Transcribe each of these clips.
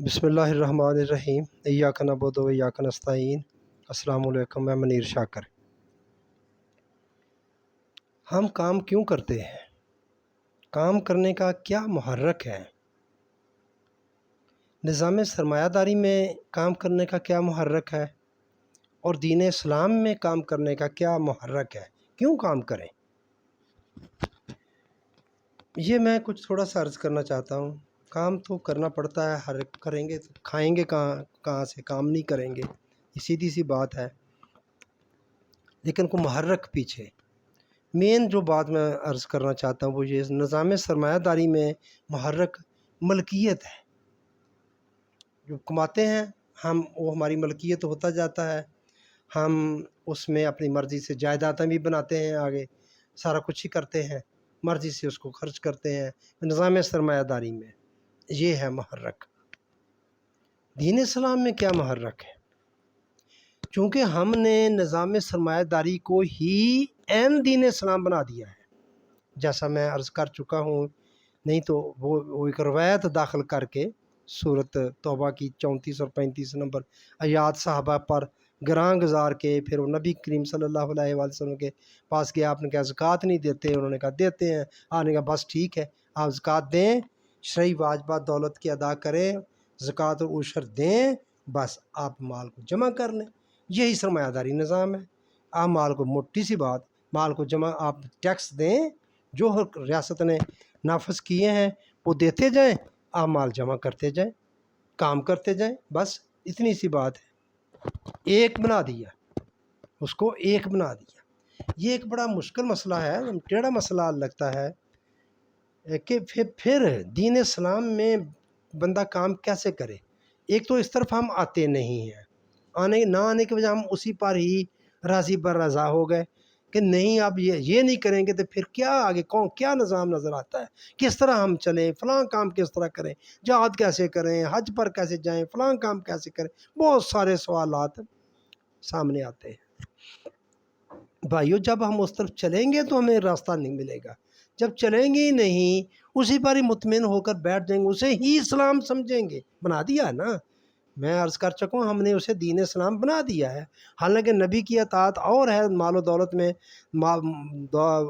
بسم اللہ الرحمن الرحیم ایاک نعبد و ایاک نستعین۔ السلام علیکم، میں منیر شاکر۔ ہم کام کیوں کرتے ہیں؟ کام کرنے کا کیا محرک ہے؟ نظام سرمایہ داری میں کام کرنے کا کیا محرک ہے؟ اور دین اسلام میں کام کرنے کا کیا محرک ہے؟ کیوں کام کریں؟ یہ میں کچھ تھوڑا سا عرض کرنا چاہتا ہوں۔ کام تو کرنا پڑتا ہے، ہر کریں گے تو کھائیں گے کہاں سے؟ کام نہیں کریں گے، یہ سیدھی سی بات ہے۔ لیکن کو محرک پیچھے مین جو بات میں عرض کرنا چاہتا ہوں وہ یہ نظام سرمایہ داری میں محرک ملکیت ہے۔ جو کماتے ہیں ہم، وہ ہماری ملکیت ہوتا جاتا ہے۔ ہم اس میں اپنی مرضی سے جائیدادیں بھی بناتے ہیں، آگے سارا کچھ ہی کرتے ہیں، مرضی سے اس کو خرچ کرتے ہیں۔ نظام سرمایہ داری میں یہ ہے محرک۔ دین اسلام میں کیا محرک ہے؟ چونکہ ہم نے نظام سرمایہ داری کو ہی عین دین اسلام بنا دیا ہے، جیسا میں عرض کر چکا ہوں۔ نہیں تو وہ ایک روایت داخل کر کے سورۃ توبہ کی 34 اور 35 نمبر آیات صحابہ پر گراں گزار کے پھر وہ نبی کریم صلی اللہ علیہ وآلہ وسلم کے پاس گیا۔ آپ نے کہا زکوٰۃ نہیں دیتے؟ انہوں نے کہا دیتے ہیں۔ آپ نے کہا بس ٹھیک ہے، آپ زکوٰۃ دیں، شرعی واجبات دولت کی ادا کریں، زکوٰۃ اور عشر دیں، بس آپ مال کو جمع کر لیں۔ یہی سرمایہ داری نظام ہے۔ آپ مال کو، موٹی سی بات، مال کو جمع، آپ ٹیکس دیں، جو ریاست نے نافذ کیے ہیں وہ دیتے جائیں، آپ مال جمع کرتے جائیں، کام کرتے جائیں، بس اتنی سی بات ہے۔ ایک بنا دیا، اس کو ایک بنا دیا۔ یہ ایک بڑا مشکل مسئلہ ہے، ٹیڑھا مسئلہ لگتا ہے کہ پھر دین اسلام میں بندہ کام کیسے کرے۔ ایک تو اس طرف ہم آتے نہیں ہیں، نہ آنے کی وجہ ہم اسی پر ہی راضی بر رضا ہو گئے کہ نہیں اب یہ نہیں کریں گے تو پھر کیا آگے کیا نظام نظر آتا ہے، کس طرح ہم چلیں، فلاں کام کس طرح کریں، جہاد کیسے کریں، حج پر کیسے جائیں، فلاں کام کیسے کریں، بہت سارے سوالات سامنے آتے ہیں۔ بھائیو، جب ہم اس طرف چلیں گے تو ہمیں راستہ نہیں ملے گا۔ جب چلیں گے ہی نہیں، اسی پر ہی مطمئن ہو کر بیٹھ جائیں گے، اسے ہی اسلام سمجھیں گے، بنا دیا ہے نا۔ میں عرض کر چکا ہوں، ہم نے اسے دین اسلام بنا دیا ہے۔ حالانکہ نبی کی اطاعت اور ہے، مال و دولت میں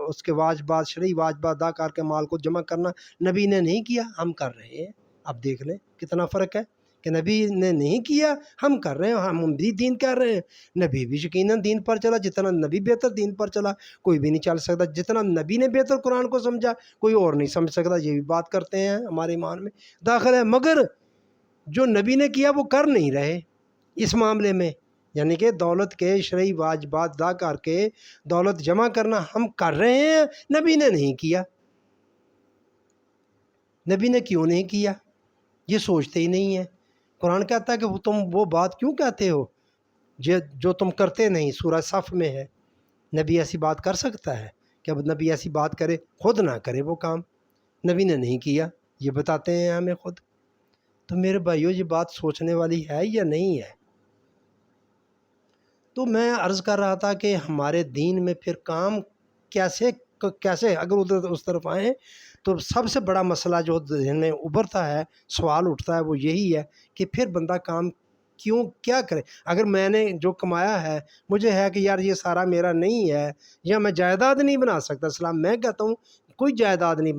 اس کے واجبات، شرعی واجبات ادا کر کے مال کو جمع کرنا نبی نے نہیں کیا، ہم کر رہے ہیں۔ اب دیکھ لیں کتنا فرق ہے کہ نبی نے نہیں کیا، ہم کر رہے ہیں، ہم بھی دین کر رہے ہیں۔ نبی بھی یقیناً دین پر چلا، جتنا نبی بہتر دین پر چلا کوئی بھی نہیں چل سکتا، جتنا نبی نے بہتر قرآن کو سمجھا کوئی اور نہیں سمجھ سکتا۔ یہ بھی بات کرتے ہیں، ہمارے ایمان میں داخل ہے۔ مگر جو نبی نے کیا وہ کر نہیں رہے اس معاملے میں، یعنی کہ دولت کے شرعی واجبات ادا کر کے دولت جمع کرنا ہم کر رہے ہیں، نبی نے نہیں کیا۔ نبی نے کیوں نہیں کیا یہ سوچتے ہی نہیں ہیں۔ قرآن کہتا ہے کہ تم وہ بات کیوں کہتے ہو جو تم کرتے نہیں، سورہ صف میں ہے۔ نبی ایسی بات کر سکتا ہے کہ اب نبی ایسی بات کرے، خود نہ کرے وہ کام؟ نبی نے نہیں کیا، یہ بتاتے ہیں ہمیں خود۔ تو میرے بھائیو، یہ بات سوچنے والی ہے یا نہیں ہے؟ تو میں عرض کر رہا تھا کہ ہمارے دین میں پھر کام کیسے اگر ادھر اس طرف آئیں تو سب سے بڑا مسئلہ جو ذہن میں ابھرتا ہے، سوال اٹھتا ہے، وہ یہی ہے کہ پھر بندہ کام کیا کرے۔ اگر میں نے جو کمایا ہے، مجھے ہے کہ یار یہ سارا میرا نہیں ہے، یا میں جائیداد نہیں بنا سکتا اسلام، میں کہتا ہوں کوئی جائیداد نہیں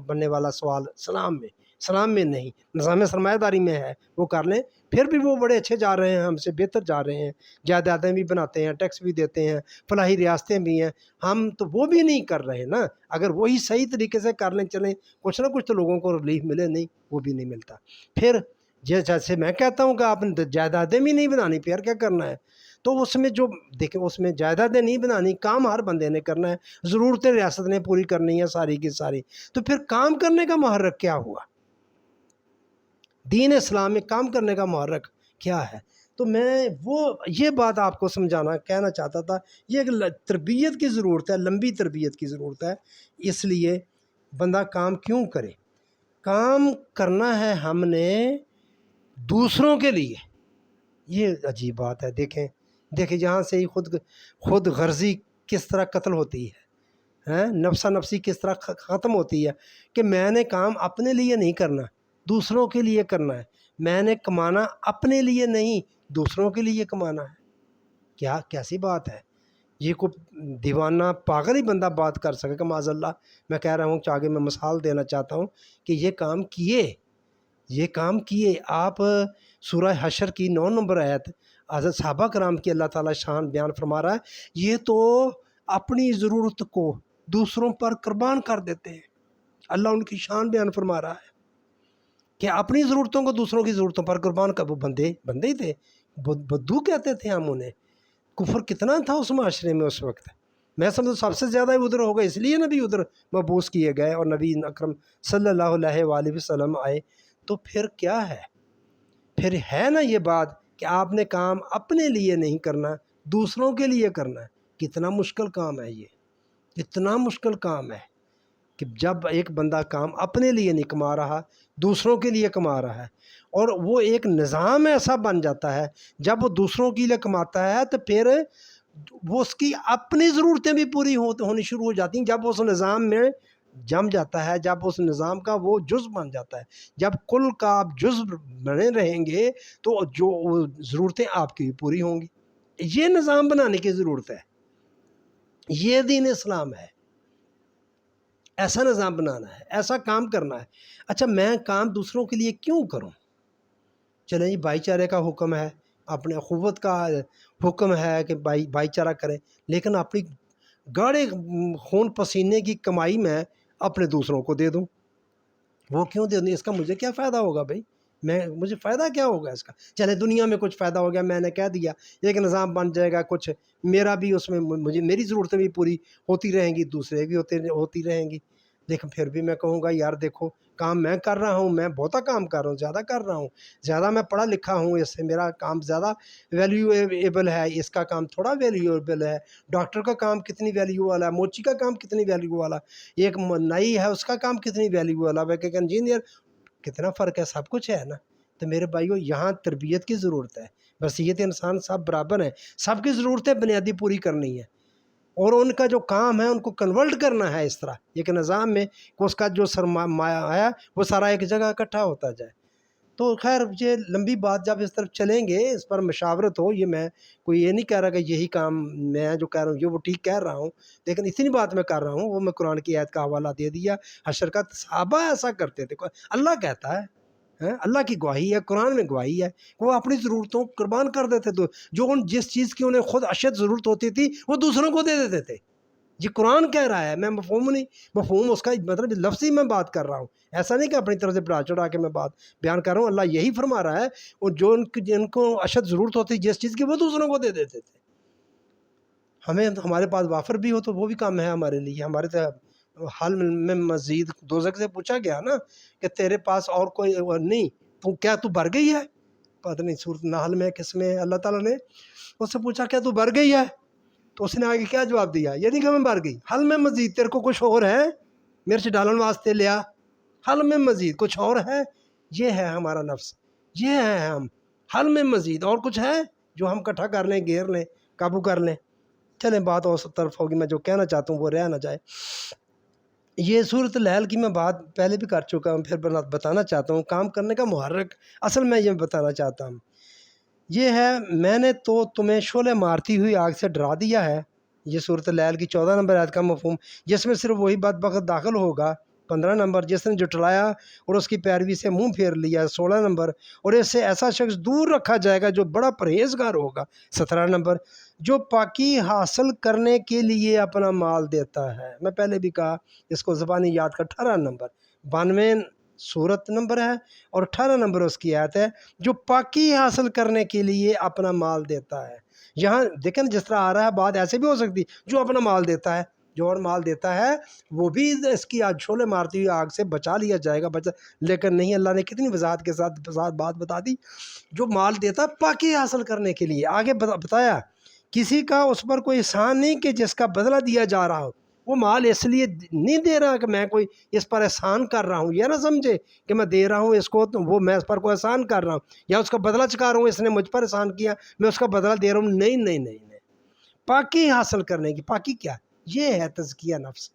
بننے والا سوال اسلام میں نہیں، نظام سرمایہ داری میں ہے، وہ کر لیں۔ پھر بھی وہ بڑے اچھے جا رہے ہیں، ہم سے بہتر جا رہے ہیں، جائیدادیں بھی بناتے ہیں، ٹیکس بھی دیتے ہیں، فلاحی ریاستیں بھی ہیں، ہم تو وہ بھی نہیں کر رہے نا۔ اگر وہی صحیح طریقے سے کر لیں، چلیں، کچھ نہ کچھ تو لوگوں کو ریلیف ملے، نہیں وہ بھی نہیں ملتا۔ پھر جیسے میں کہتا ہوں کہ آپ نے جائیدادیں بھی نہیں بنانی، پھر کیا کرنا ہے؟ تو اس میں جو دیکھیں، اس میں جائیدادیں نہیں بنانی، کام ہر بندے نے کرنا ہے، ضرورتیں ریاست نے پوری کرنی ہے ساری کی ساری۔ تو پھر کام کرنے کا محرک کیا ہوا؟ دین اسلام میں کام کرنے کا محرک کیا ہے؟ تو میں یہ بات آپ کو کہنا چاہتا تھا، یہ ایک تربیت کی ضرورت ہے، لمبی تربیت کی ضرورت ہے۔ اس لیے بندہ کام کیوں کرے؟ کام کرنا ہے ہم نے دوسروں کے لیے۔ یہ عجیب بات ہے۔ دیکھیں جہاں سے ہی خود غرضی کس طرح قتل ہوتی ہے، نفسا نفسی کس طرح ختم ہوتی ہے کہ میں نے کام اپنے لیے نہیں کرنا، دوسروں کے لیے کرنا ہے۔ میں نے کمانا اپنے لیے نہیں دوسروں کے لیے کمانا ہے۔ کیا کیسی بات ہے؟ یہ کوئی دیوانہ پاگل ہی بندہ بات کر سکے کہ معاذ اللہ۔ میں کہہ رہا ہوں کہ آگے میں مثال دینا چاہتا ہوں کہ یہ کام کیے آپ۔ سورہ حشر کی 9 نمبر آیت حضرت صحابہ کرام کی اللہ تعالیٰ شان بیان فرما رہا ہے، یہ تو اپنی ضرورت کو دوسروں پر قربان کر دیتے ہیں۔ اللہ ان کی شان بیان فرما رہا ہے کہ اپنی ضرورتوں کو دوسروں کی ضرورتوں پر قربان کر۔ وہ بندے ہی تھے، بدو کہتے تھے ہم انہیں۔ کفر کتنا تھا اس معاشرے میں اس وقت، میں سمجھتا سب سے زیادہ ادھر ہوگا، اس لیے نبی ادھر مبعوث کیے گئے اور نبی اکرم صلی اللہ علیہ وآلہ وسلم آئے۔ تو پھر کیا ہے؟ پھر ہے نا یہ بات کہ آپ نے کام اپنے لیے نہیں کرنا، دوسروں کے لیے کرنا ہے۔ کتنا مشکل کام ہے یہ، کتنا مشکل کام ہے کہ جب ایک بندہ کام اپنے لیے نہیں کما رہا، دوسروں کے لیے کما رہا ہے، اور وہ ایک نظام ایسا بن جاتا ہے جب وہ دوسروں کے لیے کماتا ہے تو پھر وہ اس کی اپنی ضرورتیں بھی پوری ہونی شروع ہو جاتی ہیں۔ جب اس نظام میں جم جاتا ہے، جب اس نظام کا وہ جزء بن جاتا ہے، جب کل کا آپ جزء بنے رہیں گے تو جو ضرورتیں آپ کی بھی پوری ہوں گی۔ یہ نظام بنانے کی ضرورت ہے، یہ دین اسلام ہے۔ ایسا نظام بنانا ہے، ایسا کام کرنا ہے۔ اچھا میں کام دوسروں کے لیے کیوں کروں؟ چلیں جی، بھائی چارے کا حکم ہے، اپنے اخوت کا حکم ہے کہ بھائی چارہ کریں، لیکن اپنی گاڑے خون پسینے کی کمائی میں اپنے دوسروں کو دے دوں، وہ کیوں دے دوں؟ اس کا مجھے کیا فائدہ ہوگا بھائی؟ مجھے فائدہ کیا ہوگا اس کا؟ چلے دنیا میں کچھ فائدہ ہو گیا، میں نے کہہ دیا، ایک نظام بن جائے گا، کچھ میرا بھی اس میں میری ضرورتیں بھی پوری ہوتی رہیں گی، دوسرے بھی ہوتی رہیں گی۔ لیکن پھر بھی میں کہوں گا یار دیکھو، کام میں کر رہا ہوں، میں بہتا کام کر رہا ہوں، زیادہ کر رہا ہوں، زیادہ میں پڑھا لکھا ہوں، اس سے میرا کام زیادہ ویلیویبل ہے، اس کا کام تھوڑا ویلیویبل ہے۔ ڈاکٹر کا کام کتنی ویلیو والا ہے، موچی کا کام کتنی ویلیو والا، ایک نائی ہے اس کا کام کتنی ویلیو والا ہے، ایک انجینئر، کتنا فرق ہے، سب کچھ ہے نا۔ تو میرے بھائیو، یہاں تربیت کی ضرورت ہے۔ بصیرت انسان سب برابر ہیں، سب کی ضرورتیں بنیادی پوری کرنی ہے، اور ان کا جو کام ہے ان کو کنورٹ کرنا ہے اس طرح ایک نظام میں کہ اس کا جو سرمایہ ہے وہ سارا ایک جگہ اکٹھا ہوتا جائے۔ تو خیر یہ لمبی بات، جب اس طرف چلیں گے اس پر مشاورت ہو، یہ میں کوئی یہ نہیں کہہ رہا کہ یہی کام میں جو کہہ رہا ہوں یہ وہ ٹھیک کہہ رہا ہوں، لیکن اتنی بات میں کر رہا ہوں، وہ میں قرآن کی آیت کا حوالہ دے دیا، حشر کا۔ صحابہ ایسا کرتے تھے، اللہ کہتا ہے، اللہ کی گواہی ہے، قرآن میں گواہی ہے، وہ اپنی ضرورتوں کو قربان کر دیتے تھے، جو جس چیز کی انہیں خود اشد ضرورت ہوتی تھی وہ دوسروں کو دے دیتے تھے۔ یہ قرآن کہہ رہا ہے، میں مفہوم اس کا مطلب لفظی میں بات کر رہا ہوں، ایسا نہیں کہ اپنی طرف سے بڑھا چڑھا کے میں بات بیان کر رہا ہوں۔ اللہ یہی فرما رہا ہے، اور جو جن کو اشد ضرورت ہوتی جس چیز کی وہ دوسروں کو دے دیتے تھے۔ ہمارے پاس وافر بھی ہو تو وہ بھی کام ہے ہمارے لیے۔ ہمارے حال میں مزید دوزخ سے پوچھا گیا نا کہ تیرے پاس اور کوئی نہیں، کیا تو بھر گئی ہے؟ پتہ نہیں سورۃ نحل میں کس میں اللہ تعالیٰ نے اس سے پوچھا کیا تو بھر گئی ہے؟ تو اس نے آگے کیا جواب دیا؟ یہ نہیں کہ میں بھر گئی، حل میں مزید، تیرے کو کچھ اور ہے مرچ ڈالن واسطے لیا، حل میں مزید کچھ اور ہے۔ یہ ہے ہمارا نفس، یہ ہے ہم، حل میں مزید اور کچھ ہے جو ہم اکٹھا کر لیں، گھیر لیں، قابو کر لیں۔ چلیں بات اور طرف ہوگی، میں جو کہنا چاہتا ہوں وہ رہ نہ جائے۔ یہ صورت الحل کی میں بات پہلے بھی کر چکا ہوں، پھر بتانا چاہتا ہوں۔ کام کرنے کا محرک اصل میں یہ بتانا چاہتا ہوں یہ ہے، میں نے تو تمہیں شعلے مارتی ہوئی آگ سے ڈرا دیا ہے۔ یہ صورت الحل کی 14 نمبر آیت کا مفہوم، جس میں صرف وہی بدبخت داخل ہوگا۔ 15 نمبر، جس نے جھٹلایا اور اس کی پیروی سے منہ پھیر لیا۔ 16 نمبر، اور اس سے ایسا شخص دور رکھا جائے گا جو بڑا پرہیزگار ہوگا۔ 17 نمبر، جو پاکی حاصل کرنے کے لیے اپنا مال دیتا ہے۔ میں پہلے بھی کہا اس کو زبانی یاد کا۔ 18 نمبر، 92 صورت نمبر ہے اور 18 نمبر اس کی آیت ہے، جو پاکی حاصل کرنے کے لیے اپنا مال دیتا ہے۔ یہاں دیکھیں جس طرح آ رہا ہے بات ایسے بھی ہو سکتی، جو اپنا مال دیتا ہے، جو اور مال دیتا ہے وہ بھی اس کی شعلے مارتی ہوئی آگ سے بچا لیا جائے گا، لیکن نہیں، اللہ نے کتنی وضاحت کے ساتھ بات بتا دی۔ جو مال دیتا ہے پاکی حاصل کرنے کے لیے، آگے بتایا کسی کا اس پر کوئی احسان نہیں کہ جس کا بدلہ دیا جا رہا ہو۔ وہ مال اس لیے نہیں دے رہا کہ میں کوئی اس پر احسان کر رہا ہوں، یہ نہ سمجھے کہ میں دے رہا ہوں اس کو تو وہ میں اس پر کوئی احسان کر رہا ہوں یا اس کا بدلہ چکا رہا ہوں، اس نے مجھ پر احسان کیا میں اس کا بدلہ دے رہا ہوں۔ نہیں نہیں نہیں نہیں، پاکی حاصل کرنے کی، پاکی کیا؟ یہ ہے تزکیہ نفس۔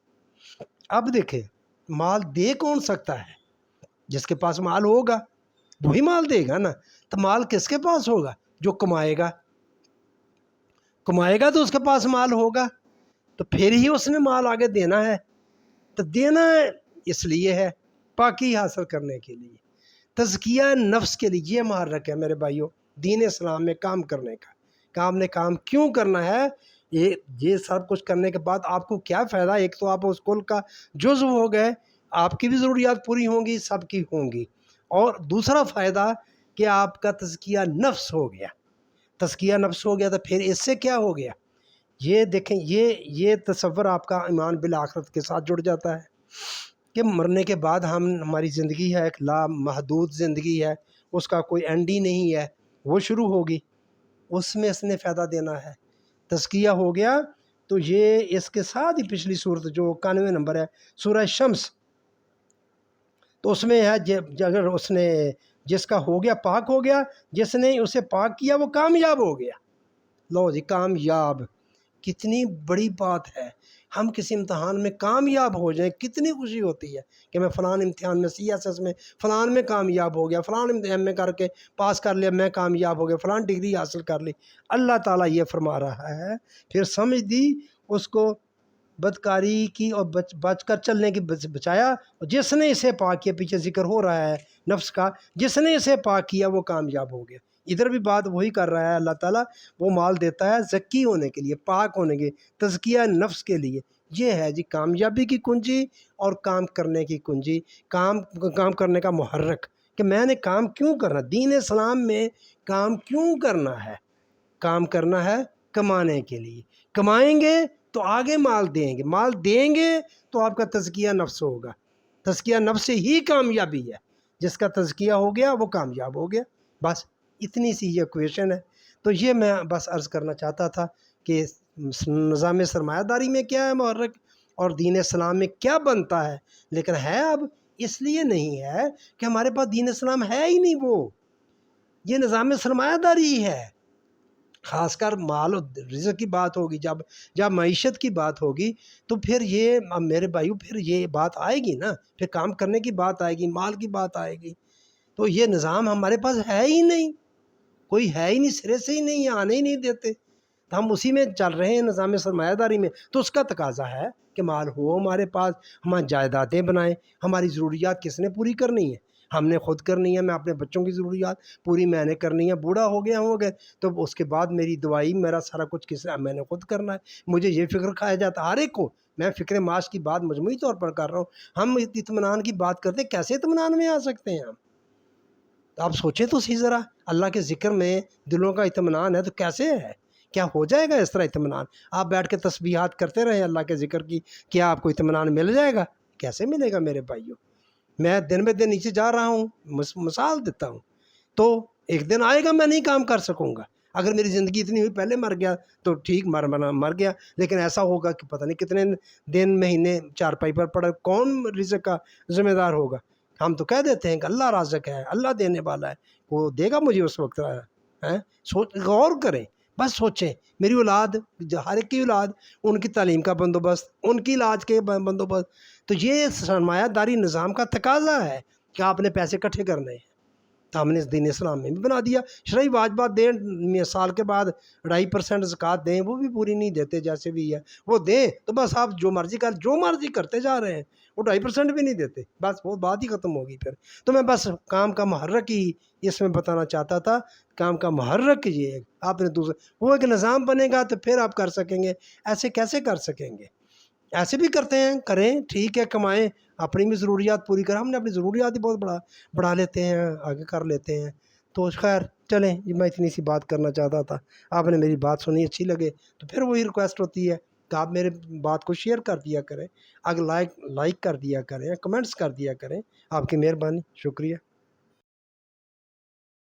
اب دیکھیں، مال دے کون سکتا ہے؟ جس کے پاس مال ہوگا، وہی مال دے گا نا. تو مال کس کے پاس ہوگا؟ جو کمائے گا. کمائے گا تو اس کے پاس مال ہوگا، تو پھر ہی اس نے مال آگے دینا ہے. تو دینا اس لیے ہے پاکی حاصل کرنے کے لیے، تزکیہ نفس کے لیے. یہ محرک ہے میرے بھائیوں دین اسلام میں کام کرنے کا. کام کیوں کرنا ہے؟ یہ سب کچھ کرنے کے بعد آپ کو کیا فائدہ؟ ایک تو آپ اس کل کا جزو ہو گئے، آپ کی بھی ضروریات پوری ہوں گی، سب کی ہوں گی. اور دوسرا فائدہ کہ آپ کا تزکیہ نفس ہو گیا. تزکیہ نفس ہو گیا تو پھر اس سے کیا ہو گیا؟ یہ دیکھیں، یہ تصور آپ کا ایمان بالآخرت کے ساتھ جڑ جاتا ہے کہ مرنے کے بعد ہماری زندگی ہے ایک لامحدود زندگی ہے، اس کا کوئی اینڈ ہی نہیں ہے، وہ شروع ہوگی، اس میں اس نے فائدہ دینا ہے. تزکیہ ہو گیا تو یہ اس کے ساتھ ہی پچھلی صورت جو 91 نمبر ہے سورہ شمس، تو اس میں ہے اگر اس نے جس کا ہو گیا پاک ہو گیا، جس نے اسے پاک کیا وہ کامیاب ہو گیا. لو جی کامیاب، کتنی بڑی بات ہے. ہم کسی امتحان میں کامیاب ہو جائیں کتنی خوشی ہوتی ہے کہ میں فلان امتحان میں CSS میں فلان میں کامیاب ہو گیا، فلان امتحان میں کر کے پاس کر لیا، میں کامیاب ہو گیا، فلان ڈگری حاصل کر لی. اللہ تعالیٰ یہ فرما رہا ہے، پھر سمجھ دی اس کو بدکاری کی اور بچ کر چلنے کی بچایا. جس نے اسے پاک کیا، پیچھے ذکر ہو رہا ہے نفس کا، جس نے اسے پاک کیا وہ کامیاب ہو گیا. ادھر بھی بات وہی کر رہا ہے اللہ تعالیٰ، وہ مال دیتا ہے زکی ہونے کے لیے، پاک ہونے کے، تزکیہ نفس کے لیے. یہ ہے جی کامیابی کی کنجی اور کام کرنے کی کنجی، کام کرنے کا محرک کہ میں نے کام کیوں کرنا. دین اسلام میں کام کیوں کرنا ہے؟ کام کرنا ہے کمانے کے لیے. کمائیں گے تو آگے مال دیں گے، مال دیں گے تو آپ کا تزکیہ نفس ہوگا. تزکیہ نفس سے ہی کامیابی ہے. جس کا تزکیہ ہو گیا وہ کامیاب ہو گیا. بس اتنی سی یہ ایکویشن ہے. تو یہ میں بس عرض کرنا چاہتا تھا کہ نظام سرمایہ داری میں کیا ہے محرک اور دین اسلام میں کیا بنتا ہے. لیکن ہے اب اس لیے نہیں ہے کہ ہمارے پاس دین اسلام ہے ہی نہیں، وہ یہ نظام سرمایہ داری ہی ہے. خاص کر مال و رزق کی بات ہوگی، جب معیشت کی بات ہوگی تو پھر یہ میرے بھائیو پھر یہ بات آئے گی نا، پھر کام کرنے کی بات آئے گی، مال کی بات آئے گی. تو یہ نظام ہمارے پاس ہے ہی نہیں، کوئی ہے ہی نہیں، سرے سے ہی نہیں، آنے ہی نہیں دیتے. تو ہم اسی میں چل رہے ہیں نظام سرمایہ داری میں. تو اس کا تقاضا ہے کہ مال ہو ہمارے پاس، ہم جائیدادیں بنائیں. ہماری ضروریات کس نے پوری کرنی ہے؟ ہم نے خود کرنی ہے. میں اپنے بچوں کی ضروریات پوری میں نے کرنی ہے. بوڑھا ہو گیا تو اس کے بعد میری دوائی میرا سارا کچھ میں نے خود کرنا ہے. مجھے یہ فکر کھایا جاتا ہے ہر ایک کو. میں فکر معاش کی بات مجموعی طور پر کر رہا ہوں. ہم اطمینان کی بات کرتے کیسے اطمینان میں آ سکتے ہیں ہم؟ آپ سوچیں تو صحیح ذرا، اللہ کے ذکر میں دلوں کا اطمینان ہے تو کیسے ہے؟ کیا ہو جائے گا اس طرح اطمینان؟ آپ بیٹھ کے تسبیحات کرتے رہیں اللہ کے ذکر کی، کیا آپ کو اطمینان مل جائے گا؟ کیسے ملے گا میرے بھائیوں؟ میں دن بہ دن نیچے جا رہا ہوں، مثال دیتا ہوں. تو ایک دن آئے گا میں نہیں کام کر سکوں گا. اگر میری زندگی اتنی ہوئی پہلے مر گیا تو ٹھیک، مر گیا. لیکن ایسا ہوگا کہ پتہ نہیں کتنے دن مہینے چارپائی پر پڑا، کون رزق کا ذمہ دار ہوگا؟ ہم تو کہہ دیتے ہیں کہ اللہ رازق ہے، اللہ دینے والا ہے، وہ دے گا مجھے اس وقت. غور کریں، بس سوچیں میری اولاد، ہر ایک کی اولاد، ان کی تعلیم کا بندوبست، ان کی علاج کے بندوبست. تو یہ سرمایہ داری نظام کا تقاضا ہے کہ آپ نے پیسے اکٹھے کرنے ہیں. تو ہم نے اس دین اسلام میں بھی بنا دیا. شرعی واجبات دیں، سال کے بعد 2.5% زکوٰۃ دیں، وہ بھی پوری نہیں دیتے. جیسے بھی ہے وہ دیں تو بس آپ جو مرضی کرتے جا رہے ہیں. وہ 2.5% بھی نہیں دیتے، بس وہ بات ہی ختم ہوگی پھر. تو میں بس کام کا محرک ہی اس میں بتانا چاہتا تھا. کام کا محرک یہ ہے، آپ نے دوسرا وہ ایک نظام بنے گا تو پھر آپ کر سکیں گے. ایسے کیسے کر سکیں گے؟ ایسے بھی کرتے ہیں، کریں، ٹھیک ہے، کمائیں، اپنی بھی ضروریات پوری کریں. ہم نے اپنی ضروریات ہی بہت بڑھا لیتے ہیں، آگے کر لیتے ہیں. تو خیر چلیں، میں اتنی سی بات کرنا چاہتا تھا. آپ نے میری بات سنی، اچھی لگے تو پھر وہی ریکویسٹ ہوتی ہے کہ آپ میرے بات کو شیئر کر دیا کریں، اگر لائک کر دیا کریں، کمنٹس کر دیا کریں. آپ کی مہربانی، شکریہ.